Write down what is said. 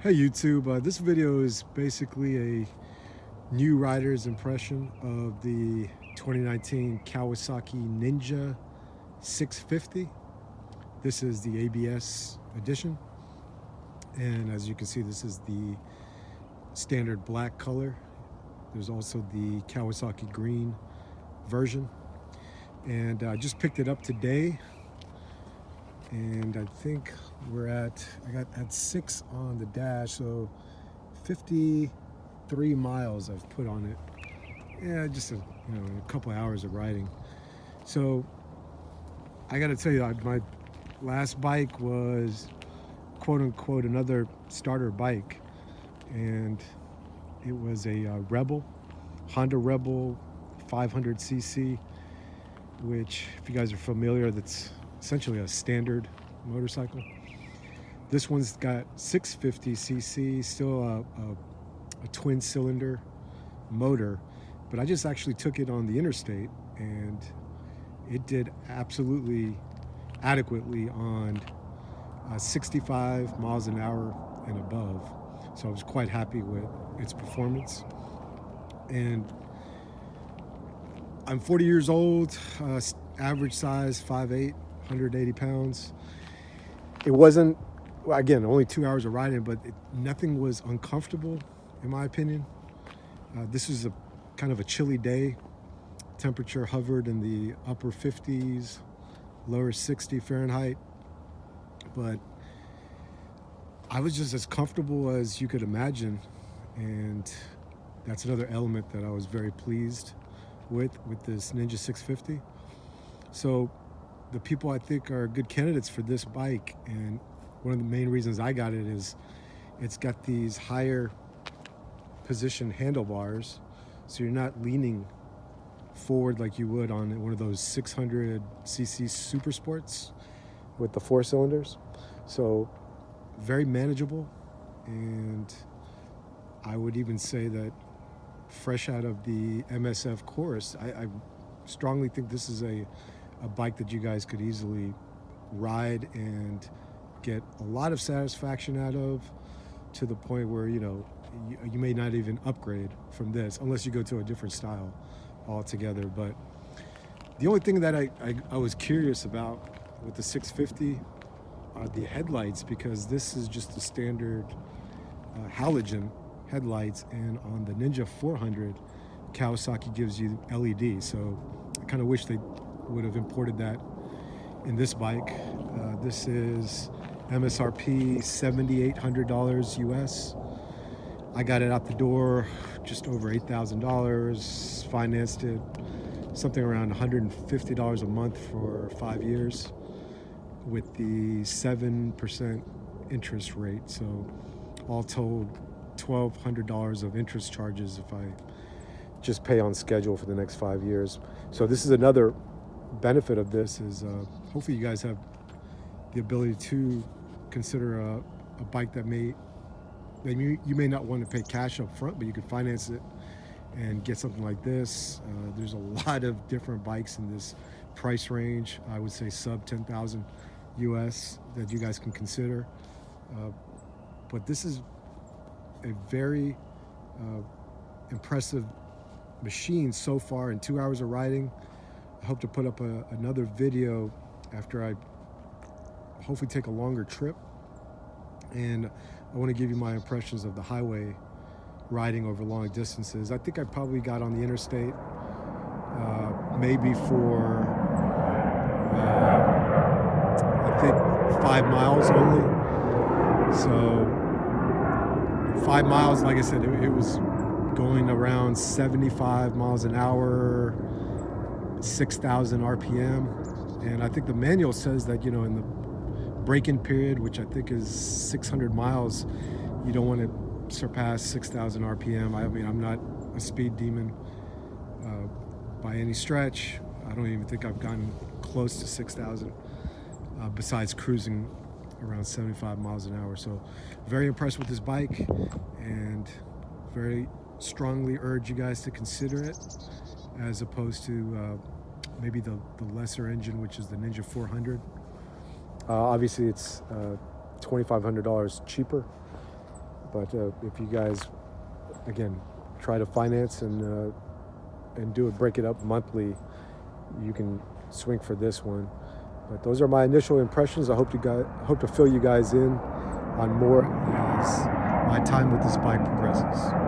Hey YouTube, this video is basically a new rider's impression of the 2019 Kawasaki Ninja 650. This is the ABS edition, and as you can see, this is the standard black color. There's also the Kawasaki green version, and I just picked it up today, and I think I got 6 on the dash, so 53 miles I've put on it. Yeah, just a couple hours of riding. So I got to tell you, my last bike was quote unquote another starter bike, and it was a Honda Rebel 500cc, which, if you guys are familiar, that's essentially a standard motorcycle. This one's got 650cc, still a twin cylinder motor, but I just actually took it on the interstate and it did absolutely adequately on 65 miles an hour and above. So I was quite happy with its performance. And I'm 40 years old, average size, 5'8", 180 pounds. It wasn't, again, only 2 hours of riding, but nothing was uncomfortable, in my opinion. This was a kind of a chilly day. Temperature hovered in the upper 50s, lower 60 Fahrenheit. But I was just as comfortable as you could imagine. And that's another element that I was very pleased with this Ninja 650. So the people I think are good candidates for this bike, and one of the main reasons I got it is it's got these higher position handlebars, so you're not leaning forward like you would on one of those 600cc super sports with the 4 cylinders. So very manageable, and I would even say that fresh out of the MSF course, I strongly think this is a bike that you guys could easily ride and get a lot of satisfaction out of, to the point where you may not even upgrade from this unless you go to a different style altogether. But the only thing that I was curious about with the 650 are the headlights, because this is just the standard halogen headlights, and on the Ninja 400 Kawasaki gives you LED. So I kind of wish they would have imported that in this bike. This is MSRP $7,800 US. I got it out the door just over $8,000, financed it something around $150 a month for 5 years with the 7% interest rate. So all told, $1,200 of interest charges if I just pay on schedule for the next 5 years. So this is another benefit of this, is hopefully you guys have the ability to consider a bike that you may not want to pay cash up front, but you could finance it and get something like this. There's a lot of different bikes in this price range. I would say sub 10,000 US that you guys can consider. But this is a very impressive machine so far in 2 hours of riding. I hope to put up another video after I hopefully take a longer trip, and I want to give you my impressions of the highway riding over long distances. I think I probably got on the interstate maybe for I think 5 miles only. So 5 miles, like I said, it was going around 75 miles an hour, 6,000 RPM. And I think the manual says that, in the break-in period, which I think is 600 miles, you don't want to surpass 6,000 RPM. I mean, I'm not a speed demon by any stretch. I don't even think I've gotten close to 6,000 besides cruising around 75 miles an hour. So very impressed with this bike, and very strongly urge you guys to consider it, as opposed to maybe the lesser engine, which is the Ninja 400. Obviously it's $2,500 cheaper, But if you guys, again, try to finance and break it up monthly, you can swing for this one. But those are my initial impressions. I hope to fill you guys in on more as my time with this bike progresses.